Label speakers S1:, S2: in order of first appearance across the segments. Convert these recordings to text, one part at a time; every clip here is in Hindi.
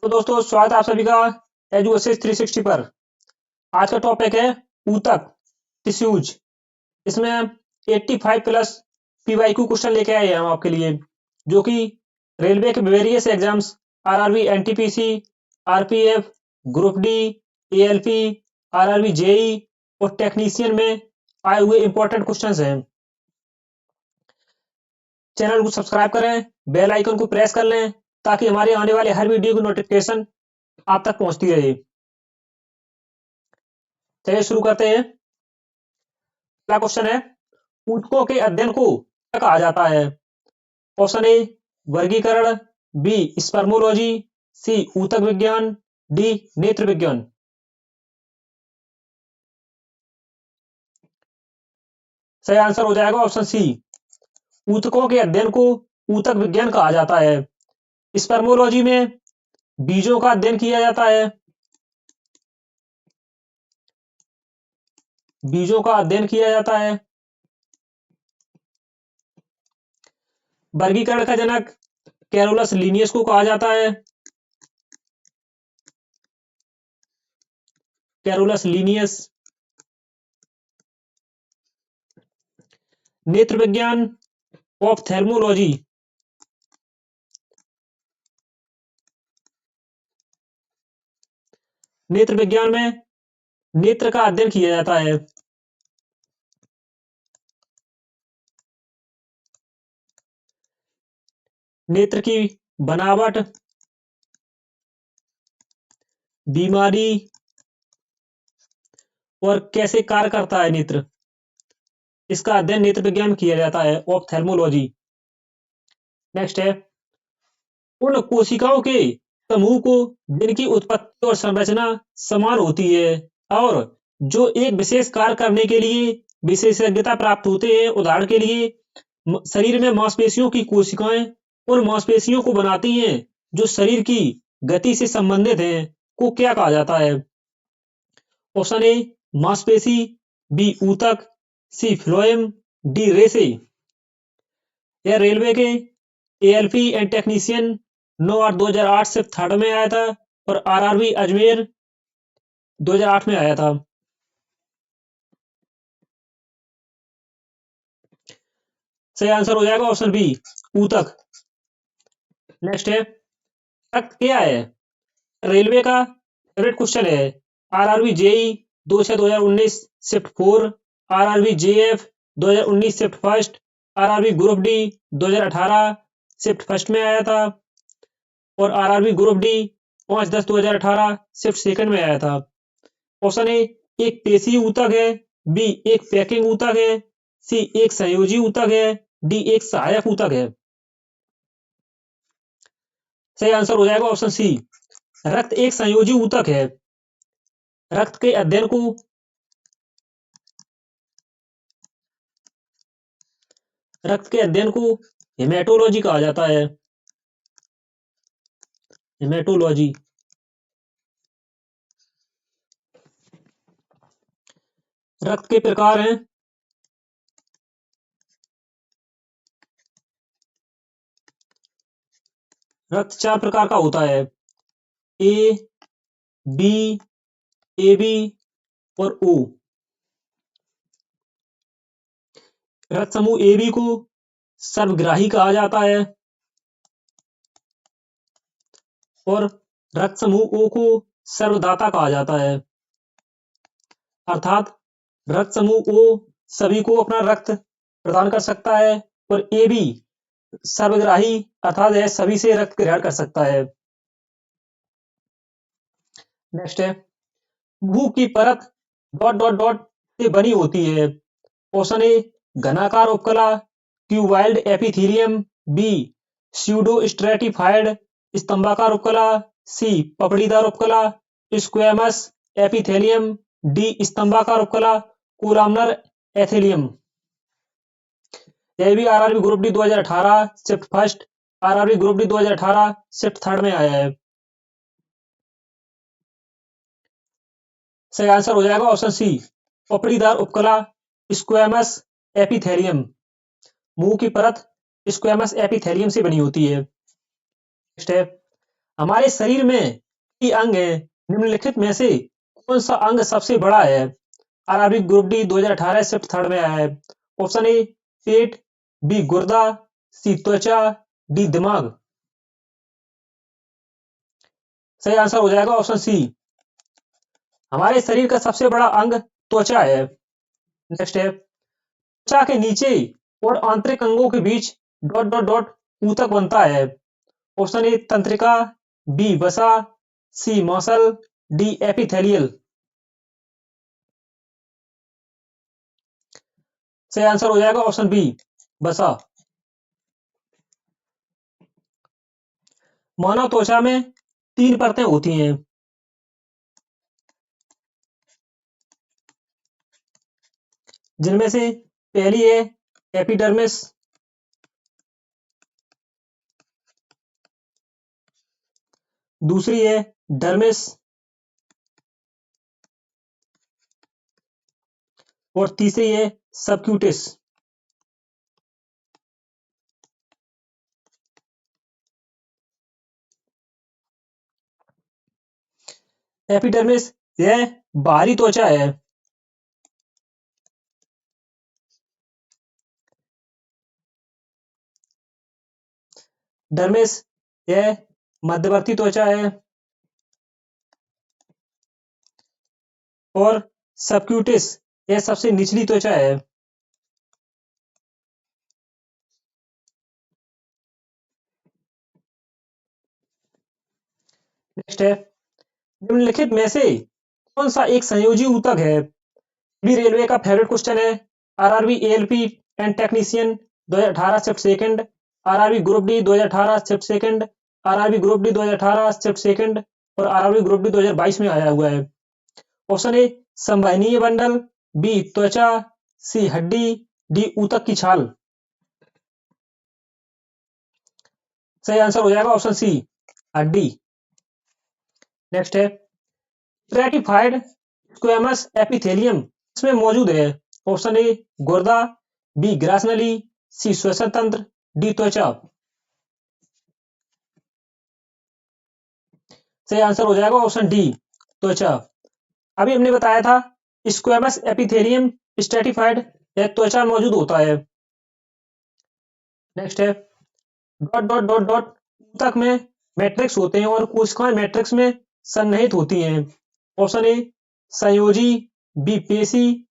S1: तो दोस्तों स्वागत है आप सभी का एजुएसिस 360 पर। आज का टॉपिक है ऊतक टिश्यूज। इसमें 85 प्लस पीवाईक्यू क्वेश्चन लेके आए हैं हम आपके लिए, जो कि रेलवे के various exams RRB NTPC, RPF, group D, ALP, RRB JE और टेक्नीशियन में आए हुए इंपॉर्टेंट क्वेश्चंस हैं। चैनल को सब्सक्राइब करें, बेल आइकन को प्रेस कर लें ताकि हमारे आने वाले हर वीडियो की नोटिफिकेशन आप तक पहुंचती रहे। चलिए शुरू करते हैं। पहला क्वेश्चन है, ऊतकों के अध्ययन को क्या कहा जाता है? ऑप्शन ए वर्गीकरण, बी स्पर्मोलॉजी, सी ऊतक विज्ञान, डी नेत्र विज्ञान। सही आंसर हो जाएगा ऑप्शन सी, ऊतकों के अध्ययन को ऊतक विज्ञान कहा जाता है। स्पर्मोलॉजी में बीजों का अध्ययन किया जाता है। बीजों का अध्ययन किया जाता है। वर्गीकरण का जनक कैरोलस लीनियस को कहा जाता है। Carolus Linnaeus. नेत्र विज्ञान ऑप्थेल्मोलॉजी। नेत्र विज्ञान में नेत्र का अध्ययन किया जाता है। नेत्र की बनावट, बीमारी और कैसे कार्य करता है नेत्र, इसका अध्ययन नेत्र विज्ञान में किया जाता है, ऑप्थेल्मोलॉजी। नेक्स्ट है, उन कोशिकाओं के समूह को जिनकी उत्पत्ति और संरचना समान होती है और जो एक विशेष कार्य करने के लिए विशेषज्ञता प्राप्त होते हैं। उदाहरण के लिए शरीर में मांसपेशियों की कोशिकाएं उन मांसपेशियों को बनाती हैं जो शरीर की गति से संबंधित हैं, को क्या कहा जाता है? ऑप्शन ए मांसपेशी, बी ऊतक, सी फ्लोएम, डी रेशे। यह रेलवे के एएलपी एंड टेक्नीशियन 9/8/2008 से थर्ड में आया था और आरआरबी अजमेर 2008 में आया था। सही आंसर हो जाएगा ऑप्शन बी ऊतक। नेक्स्ट है, रक्त क्या है? रेलवे का फेवरेट क्वेश्चन है। RRB JE 2/6/2019 shift 4, RRB JF 2019 shift first, RRB group D 2018 shift first में आया था और RRB group D 5/10/2018 shift second में आया था। ऑप्शन ए एक पेशी ऊतक है, बी एक पैकिंग ऊतक है, सी एक संयोजी ऊतक है, डी एक सहायक ऊतक है। सही आंसर हो जाएगा ऑप्शन सी, रक्त एक संयोजी ऊतक है। रक्त के अध्ययन को हेमेटोलॉजी कहा जाता है। हेमेटोलॉजी। रक्त के प्रकार हैं, रक्त 4 प्रकार का होता है, ए, बी, एबी और ओ। रक्त समूह एबी को सर्वग्राही कहा जाता है और रक्त समूह ओ को सर्वदाता कहा जाता है। अर्थात रक्त समूह ओ सभी को अपना रक्त प्रदान कर सकता है और ए बी सर्वग्राही अर्थात यह सभी से रक्त ग्रहण कर सकता है। नेक्स्ट है, मुंह की परत डॉट डॉट डॉट से बनी होती है। ऑप्शन ए घनाकार उपकला, क्यूबाइल्ड एपिथेलियम, बी स्यूडो स्ट्रेटिफाइड स्तंभाकार उपकला, सी पपड़ीदार उपकला, स्क्वैमस एपिथेलियम, डी स्तंभाकार उपकला, कोलामनर एथिलियम। यह भी RRB group D 2018 shift first, RRB group D 2018 shift third में आया है। सही आंसर हो जाएगा ऑप्शन सी पपड़ीदार उपकला, स्क्वैमस एपिथेलियम। मुंह की परत स्क्वैमस एपिथेलियम से बनी होती है। नेक्स्ट है, हमारे शरीर में कई अंग हैं, निम्नलिखित में से कौन सा अंग सबसे बड़ा है? RRB group D 2018 shift third में आया है। ऑप्शन ए पेट, बी गुर्दा, सी त्वचा, डी दिमाग। सही आंसर हो जाएगा ऑप्शन सी। हमारे शरीर का सबसे बड़ा अंग त्वचा है। नेक्स्ट है, त्वचा के नीचे और आंतरिक अंगों के बीच डॉट डॉट डॉट ऊतक बनता है। ऑप्शन ए तंत्रिका, बी वसा, सी मसल, डी एपिथेलियल। सही आंसर हो जाएगा ऑप्शन बी वसा। मानव त्वचा में 3 परतें होती हैं, जिनमें से पहली है एपिडर्मिस, दूसरी है डर्मिस और तीसरी है सबक्यूटिस। एपिडर्मिस यह बाहरी त्वचा है। डर्मिस यह मध्यवर्ती त्वचा है और सबक्यूटिस यह सबसे निचली त्वचा है। नेक्स्ट है, निम्नलिखित में से कौन सा एक संयोजी ऊतक है? भी रेलवे का फेवरेट क्वेश्चन है। RRB ALP and technician 2018 shift second, RRB group D 2018 shift second, RRB group D 2018 shift second और आरआरबी ग्रुप डी 2022 में आया हुआ है। ऑप्शन ए संवहनीय बंडल, बी त्वचा, सी हड्डी, डी ऊतक की छाल। सही आंसर हो जाएगा ऑप्शन सी हड्डी। नेक्स्ट है, स्ट्रैटिफाइड स्क्वैमस एपिथेलियम इसमें मौजूद है। ऑप्शन ए गुर्दा, बी ग्रासनली, सी श्वसन तंत्र, डी त्वचा। सही आंसर हो जाएगा ऑप्शन डी त्वचा। अभी हमने बताया था स्क्वैमस एपिथेलियम स्ट्रैटिफाइड यह त्वचा मौजूद होता है। नेक्स्ट है, डॉट डॉट डॉट डॉट ऊतक में मैट्रिक्स होते हैं और कोशिकाएं मैट्रिक्स में सन्निहित होती हैं। ऑप्शन ए संयोजी, बी पेशी,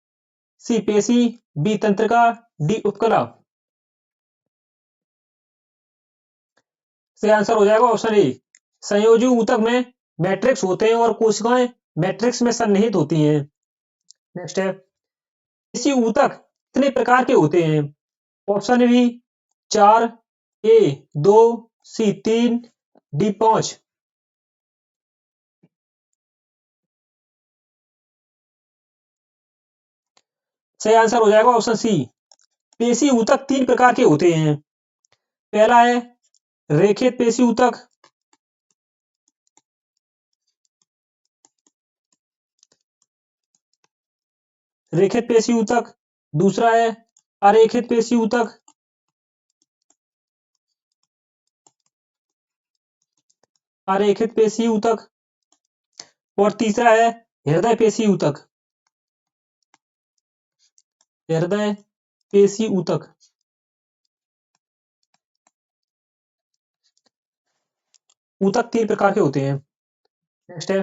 S1: सी पेशी, बी तंत्रिका, डी उपकला। सही आंसर हो जाएगा ऑप्शन ए संयोजी ऊतक में मैट्रिक्स होते हैं और कोशिकाएं मैट्रिक्स में सन्निहित होती हैं। नेक्स्ट है, पेशी ऊतक कितने प्रकार के होते हैं? ऑप्शन बी 4, ए 2, सी 3, डी 5। सही आंसर हो जाएगा ऑप्शन सी पेशी ऊतक 3 प्रकार के होते हैं। पहला है रेखित पेशी ऊतक, रेखित पेशी ऊतक। दूसरा है अरेखित पेशी ऊतक, अरेखित पेशी ऊतक और तीसरा है हृदय पेशी ऊतक, हृदय पेशी ऊतक। ऊतक 3 प्रकार के होते हैं। नेक्स्ट है,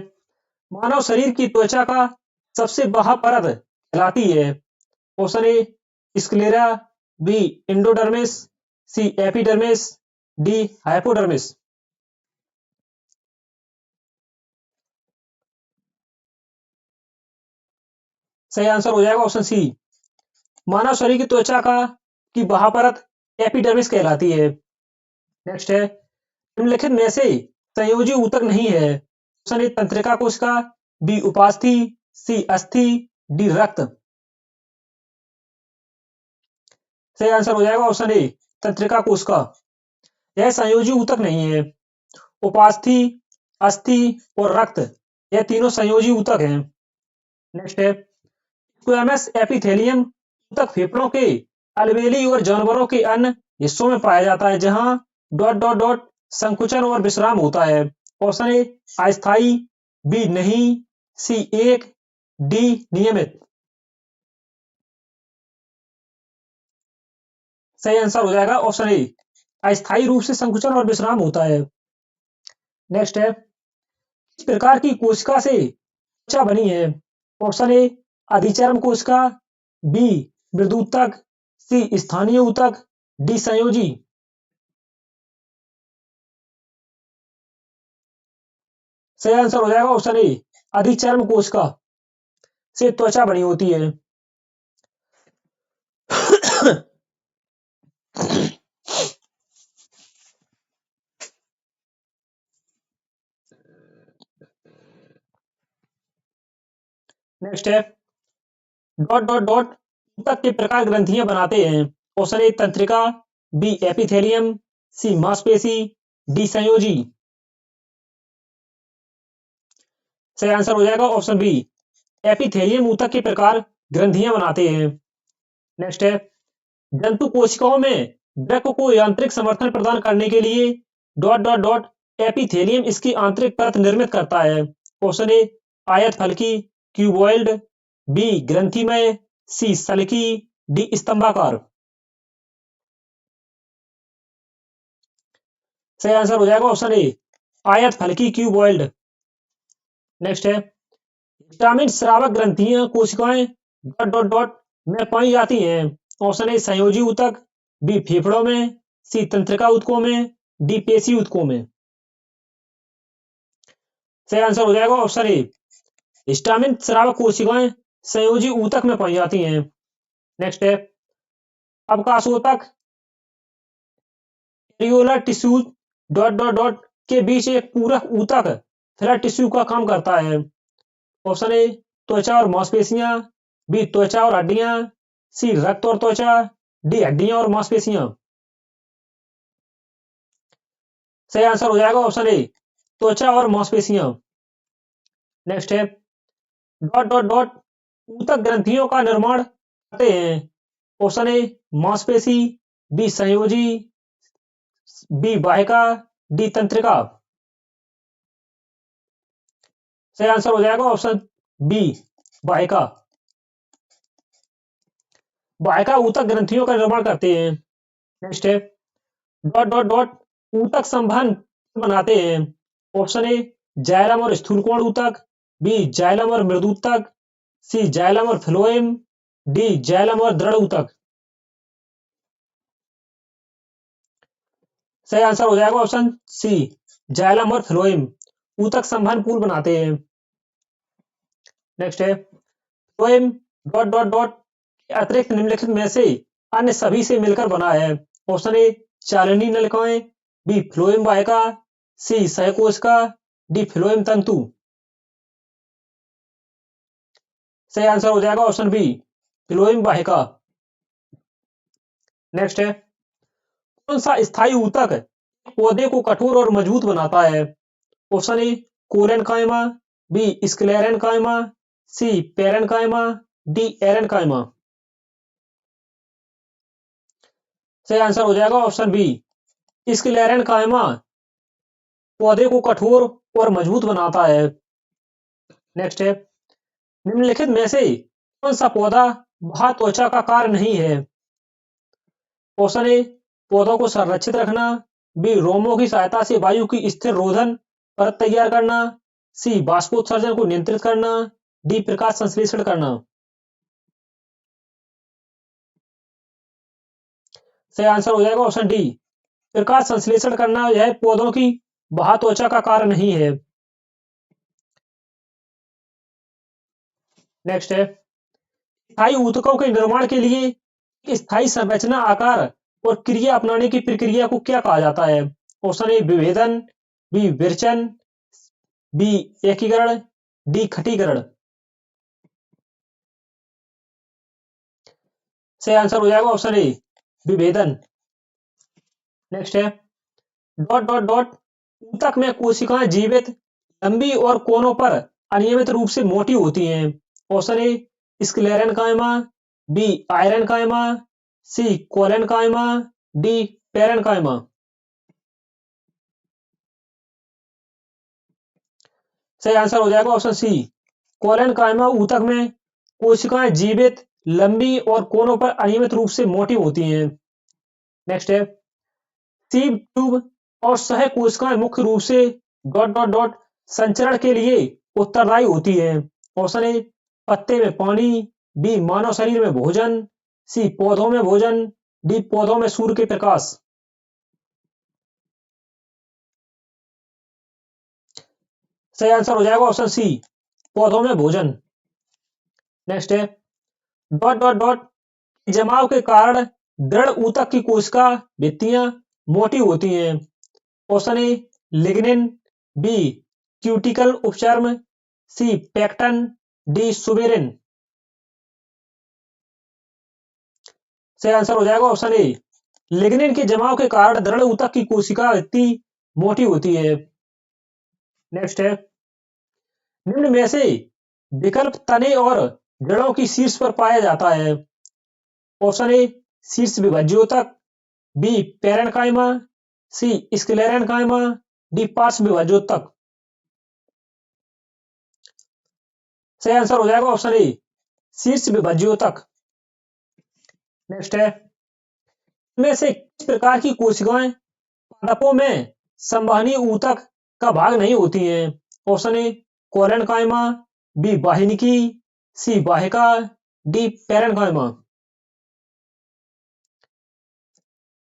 S1: मानव शरीर की त्वचा का सबसे बाह्य परत कहलाती है। Option A sclera, B endodermis, C epidermis, D hypodermis. सही आंसर हो जाएगा ऑप्शन सी मानव शरीर की त्वचा की बाह्य परत एपिडर्मिस कहलाती है। नेक्स्ट है, निम्नलिखित में से संयोजी ऊतक नहीं है। ऑप्शन ए तंत्रिका कोशिका, बी उपास्थि, सी अस्थि, डी रक्त। सही आंसर हो जाएगा ऑप्शन ए तंत्रिका कोशिका। यह संयोजी ऊतक नहीं है। उपास्थि, अस्थि और रक्त यह तीनों संयोजी ऊतक हैं। नेक्स्ट है, स्क्वैमस एपिथेलियम ऊतक फेफड़ों के अलवेली और जानवरों के अन्य हिस्सों में पाया जाता है, जहां डॉट डॉट डॉट संकुचन और विश्राम होता है। ऑप्शन ए अस्थाई, बी नहीं, सी एक, डी नियमित। सही आंसर हो जाएगा ऑप्शन ए, अस्थायी रूप से संकुचन और विश्राम होता है। नेक्स्ट है, किस प्रकार की कोशिका से त्वचा बनी है? ऑप्शन ए अधिचर्म कोशिका, बी मृदुतक, सी स्थानीय ऊतक, डी संयोजी। सही आंसर हो जाएगा ऑप्शन ए, अधिचर्म कोशिका से त्वचा बनी होती है। नेक्स्ट है, डॉट डॉट डॉट ऊतक के प्रकार ग्रंथियां बनाते हैं। ऑप्शन ए तंत्रिका, बी एपिथेलियम, सी मांसपेशी, डी संयोजी। सही आंसर हो जाएगा ऑप्शन बी, एपिथेलियम ऊतक के प्रकार ग्रंथियां बनाते हैं। नेक्स्ट है, जंतु कोशिकाओं में वृक्क को यांत्रिक समर्थन प्रदान करने के लिए डॉट डॉट डॉट एपिथेलियम इसकी आंतरिक परत निर्मित करता है। ऑप्शन ए आयत फलकी, क्यूबॉइल्ड, बी ग्रंथिमय, सी सल्की, डी स्तंभाकार। सही आंसर हो जाएगा ऑप्शन ए, आयत फलकी क्यूबॉइल्ड। नेक्स्ट है, विटामिन स्रावक ग्रंथियां कोशिकाएं डॉट डॉट डॉट में पाई जाती हैं। ऑप्शन ए संयोजी ऊतक, बी फेफड़ों में, सी तंत्रिका ऊतकों में, डी पेशी ऊतकों में। सही आंसर हो जाएगा ऑप्शन ए, हिस्टामिन स्रावक कोशिकाएं संयोजी ऊतक में पाई जाती हैं। नेक्स्ट है, अवकाशोतक areolar tissue dot dot dot के बीच एक पूरक ऊतक फिलर टिश्यू का काम करता है। ऑप्शन ए त्वचा और मांसपेशियां, बी त्वचा और हड्डियां, सी रक्त और त्वचा, डी हड्डियां और मांसपेशियां। सही आंसर हो जाएगा ऑप्शन ए, त्वचा और मांसपेशियां। नेक्स्ट है, डॉट डॉट डॉट ऊतक ग्रंथियों का निर्माण करते हैं। ऑप्शन ए मांसपेशी, बी संयोजी, बी वाहिका, डी तंत्रिका। सही आंसर हो जाएगा ऑप्शन बी वाहिका। वाहिका ऊतक ग्रंथियों का निर्माण करते हैं। नेक्स्ट है, डॉट डॉट डॉट ऊतक संवहन बनाते हैं। ऑप्शन ए जाइलम और स्थूलकोण ऊतक, बी जाइलम और मृदूतक, सी जाइलम और फ्लोएम, डी जाइलम और दृढ़ ऊतक। सही आंसर हो जाएगा ऑप्शन सी जाइलम और फ्लोएम ऊतक संवहन पूल बनाते हैं। नेक्स्ट है, फ्लोएम डॉट डॉट डॉट के अतिरिक्त निम्नलिखित में से अन्य सभी से मिलकर बना है। ऑप्शन ए चालनी नलिकाएं, बी फ्लोएम वाहिका, सी सहकोशिका, डी फ्लोएम तंतु। सही आंसर हो जाएगा ऑप्शन बी फ्लोएम वाहिका। नेक्स्ट है, कौन सा स्थायी ऊतक पौधे को कठोर और मजबूत बनाता है? Option A collenchyma, B sclerenchyma, C parenchyma, D aerenchyma. सही आंसर हो जाएगा ऑप्शन बी स्क्लेरेनकाइमा पौधे को कठोर और मजबूत बनाता है। नेक्स्ट है, निम्नलिखित में से कौन सा पौधा बाह्य त्वचा का कार्य नहीं है? ऑप्शन ए पौधों को संरक्षित रखना, बी रोमों की सहायता से वायु की स्थिर रोधन परत तैयार करना, सी बाष्पोत्सर्जन को नियंत्रित करना, डी प्रकाश संश्लेषण करना। सही आंसर हो जाएगा ऑप्शन डी प्रकाश संश्लेषण करना। यह पौधों की बाह्य त्वचा का कार्य नहीं है। नेक्स्ट है, स्थायी ऊतकों के निर्माण के लिए स्थायी संरचना आकार और क्रिया अपनाने की प्रक्रिया को क्या कहा जाता है? ऑप्शन ए विभेदन, बी विरचन, बी एकीकरण, डी खटीकरण। सही आंसर हो जाएगा ऑप्शन ए विभेदन। नेक्स्ट है, डॉट डॉट डॉट ऊतक में कोशिकाएं जीवित लंबी और कोनों पर अनियमित रूप से मोटी होती हैं। Option A sclerenchyma, B aerenchyma, C collenchyma, D parenchyma. सही आंसर हो जाएगा ऑप्शन सी कोलन कायमा ऊतक में कोशिकाएं जीवित लंबी और कोनों पर अनियमित रूप से मोटी होती हैं। नेक्स्ट है सीव ट्यूब और सह कोशिकाएं मुख्य रूप से डॉट डॉट डॉट संचरण के लिए उत्तरदायी होती है। ऑप्शन ए पत्ते में पानी, बी मानव शरीर में भोजन, सी पौधों में भोजन, डी पौधों में सूर्य के प्रकाश। सही आंसर हो जाएगा ऑप्शन सी पौधों में भोजन। नेक्स्ट है डॉट डॉट डॉट जमाव के कारण दृढ़ ऊतक की कोशिका भित्तियां मोटी होती हैं। Option A lignin, B cuticle उपचर्म, सी पेक्टन, डी सुबेरिन। सही आंसर हो जाएगा ऑप्शन ए लिग्निन के जमाव के कारण दृढ़ ऊतक की कोशिका भित्ति मोटी होती है। नेक्स्ट है निम्न में से विकल्प तने और जड़ों की शीर्ष पर पाया जाता है। ऑप्शन ए शीर्ष विभाज्योतक, बी पैरेन्काइमा, सी स्क्लेरेन्काइमा, डी पार्श्व विभाज्योतक। सही आंसर हो जाएगा ऑप्शन ए शीर्ष विभाज्योतक। नेक्स्ट है इनमें से किस प्रकार की कोशिकाएं पादपों में संवहनी ऊतक का भाग नहीं होती हैं। ऑप्शन ए कोलेनकाइमा, बी वाहिनिकी, सी वाहिका, डी पैरेन्काइमा।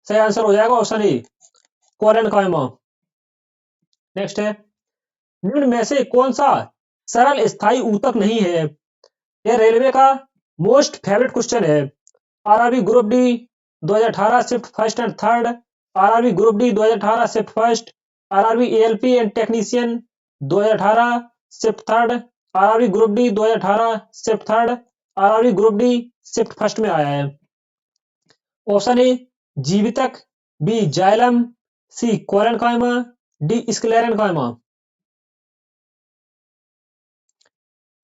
S1: सही आंसर हो जाएगा ऑप्शन ए कोलेनकाइमा। नेक्स्ट है निम्न में से कौन सा सरल स्थायी ऊतक नहीं है। यह रेलवे का मोस्ट फेवरेट क्वेश्चन है। RRB group D 2018 shift first and third, RRB group D 2018 shift first, RRB ALP and technician 2018 shift third, RRB group D 2018 shift third, RRB group D shift first में आया है। ऑप्शन ए जीवितक, B xylem, C collenchyma, D sclerenchyma.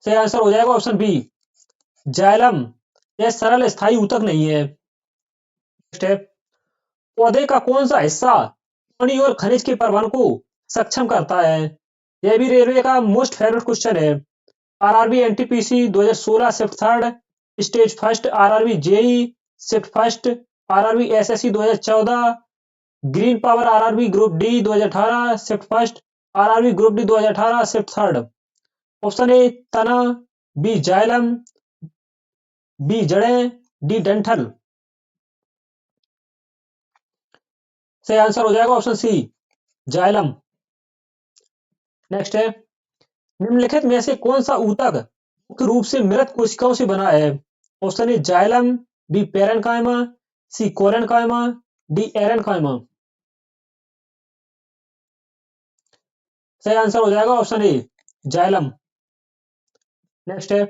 S1: सही आंसर हो जाएगा ऑप्शन बी जाइलम। यह सरल स्थायी ऊतक नहीं है। नेक्स्ट है पौधे का कौन सा हिस्सा पानी और खनिज के परिवहन को सक्षम करता है। यह भी रेलवे का मोस्ट फेवरेट क्वेश्चन है। RRB NTPC 2016 shift third stage first, RRB JE shift first, RRB SSC 2014, green power RRB group D 2018 shift first, RRB group D 2018 shift third. Option A तना, बी जाइलम, बी जड़ें, डी डंठल। सही आंसर हो जाएगा ऑप्शन सी जाइलम। नेक्स्ट है निम्नलिखित में से कौन सा ऊतक मुख्य रूप से मृत कोशिकाओं से बना है। Option A xylem, B parenchyma, C collenchyma, D aerenchyma. सही आंसर हो जाएगा ऑप्शन ए जाइलम। नेक्स्ट है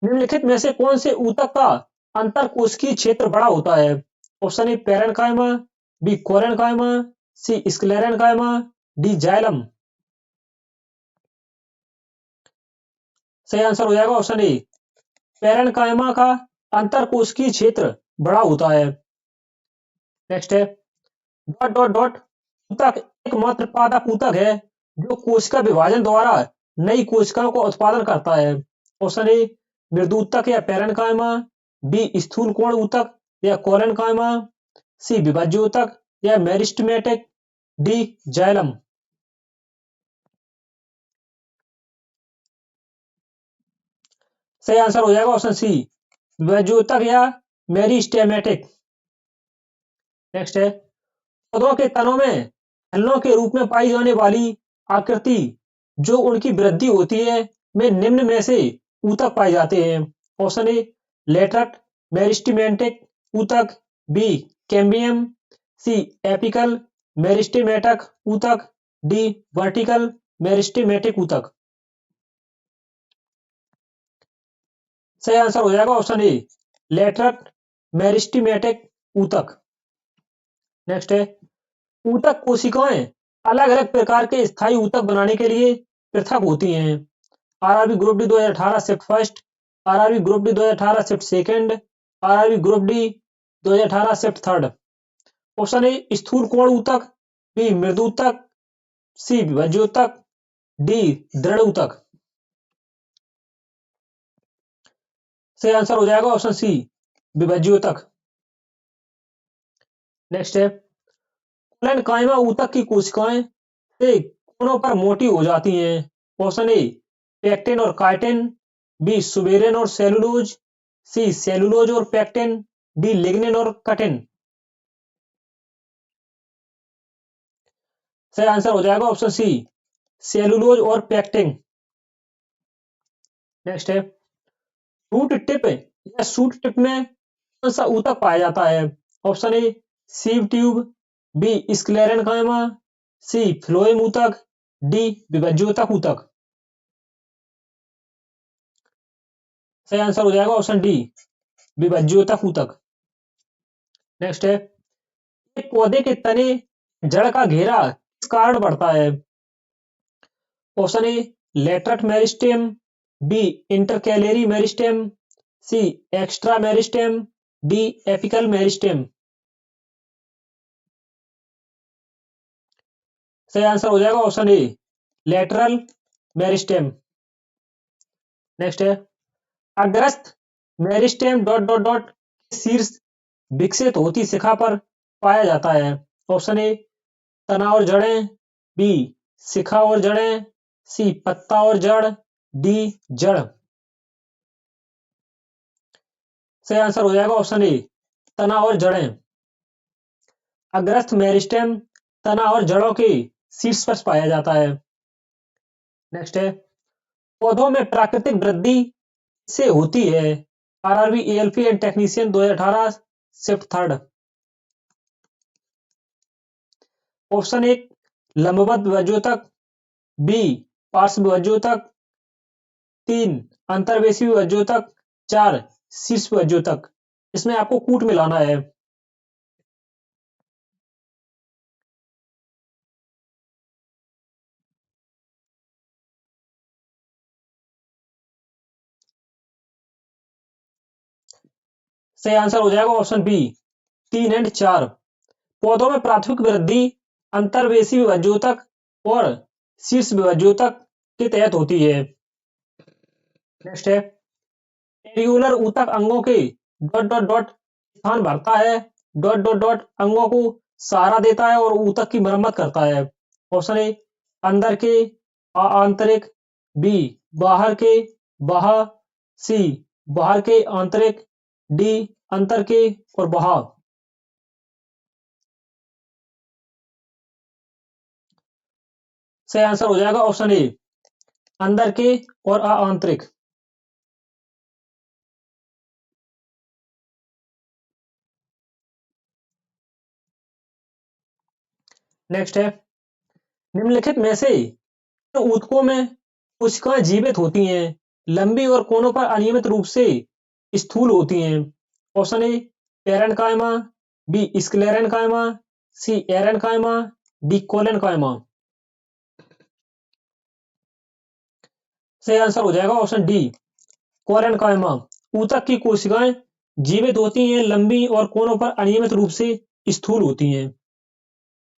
S1: निम्नलिखित में से कौन से ऊतक का अंतरकोशिकीय क्षेत्र बड़ा होता है। Option A parenchyma, B collenchyma, C sclerenchyma, D xylem. सही आंसर हो जाएगा ऑप्शन ए पैरेन्काइमा का अंतरकोशिकीय क्षेत्र बड़ा होता है। नेक्स्ट है डॉट डॉट डॉट ऊतक एकमात्र पादप ऊतक है जो कोशिका विभाजन द्वारा नई कोशिकाओं का उत्पादन करता है। ऑप्शन ए मृदूतक या पैरेन्काइमा, बी स्थूल कोण ऊतक या कोलेनकाइमा, सी विभाज्योतक या मेरिस्टेमेटिक, डी जाइलम। सही आंसर हो जाएगा ऑप्शन सी विभाज्योतक या मेरिस्टेमेटिक। नेक्स्ट है पौधों के तनों में फलों के रूप में पाई जाने वाली आकृति जो उनकी वृद्धि होती है में निम्न में से ऊतक पाए जाते हैं। ऑप्शन ए लेटरट मेरिस्टेमेटिक ऊतक, बी कैम्बियम, सी एपिकल मेरिस्टेमेटक ऊतक, डी वर्टिकल मेरिस्टेमेटिक ऊतक। सही आंसर हो जाएगा ऑप्शन ए लेटरट मेरिस्टेमेटिक ऊतक। नेक्स्ट है ऊतक कोशिकाएं अलग अलग प्रकार के स्थायी ऊतक बनाने के लिए पृथक होती हैं। RRB group D 2018 shift first, RRB group D 2018 shift second, RRB group D 2018 shift third. Option A स्थूल कोण ऊतक, बी मृदूतक, सी विभाज्योतक, डी दृढ़ ऊतक। सही आंसर हो जाएगा ऑप्शन सी विभज्योतक। नेक्स्ट है कोलेनकाइमा ऊतक की कोशिकाएं से कोनों पर मोटी हो जाती हैं। ऑप्शन ए पेक्टिन और काइटिन, बी सुबेरिन और सेलुलोज, सी सेलुलोज और पेक्टिन, डी लिग्निन और कटिन। सही आंसर हो जाएगा ऑप्शन सी सेलुलोज और पेक्टिन। नेक्स्ट है रूट टिप या शूट टिप में कौन सा ऊतक पाया जाता है। Option A sieve tube, B sclerenchyma, C phloem ऊतक, डी विभज्योतक ऊतक। सही आंसर हो जाएगा ऑप्शन डी विभज्योतक ऊतक। नेक्स्ट है एक पौधे के तने जड़ का घेरा किस कारण बढ़ता है। Option A lateral meristem, B intercalary meristem, C extra meristem, D apical meristem. सही आंसर हो जाएगा option A lateral meristem. Next है अग्रस्त मेरिस्टेम डॉट डॉट डॉट शीर्ष विकसित होती शिखा पर पाया जाता है। ऑप्शन ए तना और जड़ें, बी शिखा और जड़ें, सी पत्ता और जड़, डी जड़। सही आंसर हो जाएगा ऑप्शन ए तना और जड़ें। अग्रस्त मेरिस्टेम तना और जड़ों के शीर्ष पर पाया जाता है। नेक्स्ट है पौधों में प्राकृतिक वृद्धि से होती है। RRB ALP and technician 2018 shift third. Option A लंबवत विभज्योतक, बी पार्श्व विभज्योतक, 3 अंतर्वेशी विभज्योतक, 4 शीर्ष विभज्योतक। इसमें आपको कूट मिलाना है। सही आंसर हो जाएगा ऑप्शन बी 3 एंड 4। पौधों में प्राथमिक वृद्धि अंतर्वेशी विभज्योतक और शीर्ष विभज्योतक के तहत होती है। नेक्स्ट है एरियोलर ऊतक अंगों के डॉट डॉट डॉट स्थान भरता है, डॉट डॉट डॉट अंगों को सहारा देता है और ऊतक की मरम्मत करता है। ऑप्शन ए अंदर के आंतरिक, बी बाहर के बाह्य, सी बाहर के आंतरिक, डी अंतर के और बाह्य। सही आंसर हो जाएगा ऑप्शन ए अंदर के और आंतरिक। नेक्स्ट है निम्नलिखित में से ऊतकों में कोशिकाएं जीवित होती हैं, लंबी और कोनों पर अनियमित रूप से स्थूल होती हैं। Option A parenchyma, B sclerenchyma, C aerenchyma, D collenchyma. सही आंसर हो जाएगा ऑप्शन डी कोलेन्काइमा। ऊतक की कोशिकाएं जीवित होती हैं, लंबी और कोनों पर अनियमित रूप से स्थूल होती हैं।